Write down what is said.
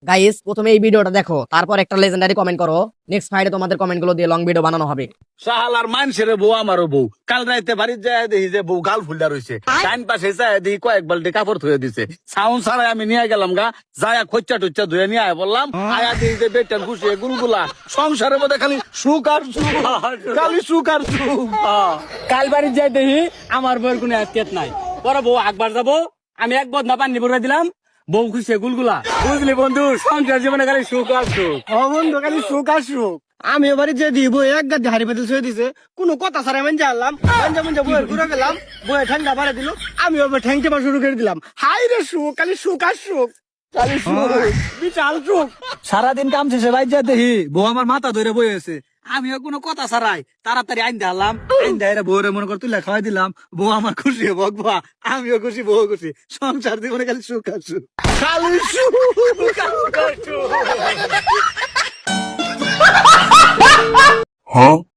Guys প্রথমে এই ভিডিওটা দেখো, তারপর একটা লেজেন্ডারি কমেন্ট করো। নেক্সট ফ্রাইডে তোমাদের কমেন্ট গুলো দিয়ে লং ভিডিও বানানো হবে। শাহালার মানুষের বউ আমারও বউ। কাল রাইতে বাড়ির যায় দেখি যে বউ গাল ফুলটা রয়েছে, ডাইন পাশে যায় দেখি কয়েক বালতি কাপড় ধুয়ে দিছে। সাউন্ড ছাড়াই আমি নিয়ে গেলাম গা, যায় খোঁচা টুচ্চা ধুয়ে নিয়ে আয় বললাম, আয়া দেখি যে বেটার খুশি গুলগুলা। সংসারের মধ্যে খালি সুখ আর সুখ, খালি সুখ আর সুখ। কাল বাড়ির যাই দেখি আমার বউয়ের কোনো আত্মীয়ত নাই। বড় বউ আকবার যাবো, আমি এক বদনা পানি ভরে দিলাম, বউ খুশি গুলগুলা। বুঝলি বন্ধু, সংসার জীবনে খালি সুখ আর সুখ। ও বন্ধু খালি সুখ আর সুখ। আমি এবারে যে দিব এক গাদি হাড়ি পেতে শুয়ে দিছে, কোনো কথা ছাড়া আমি জানলাম মঞ্জা বইয়ের ঘুরে গেলাম, বইয়ে ঠান্ডা পারে দিল, আমি ওবার ঠ্যাংকে পা শুরু করে দিলাম। হাই রে সুখ, খালি সুখ আর সুখ, খালি সুখ, বিশাল সুখ। সারাদিন কাম শেষে বাইর যা দেখি বউ আমার মাথা ধরে বই আছে, আমিও কোনো কথা ছাড়াই তাড়াতাড়ি আইন দিলাম। আইন দেয় বউরে মনে কর তুলে খাওয়াই দিলাম, বউ আমার খুশি বকবা, আমিও খুশি বউ খুশি। সংসার জীবনে খালি সুখ আর সুখ, খালি সুখ আর সুখ।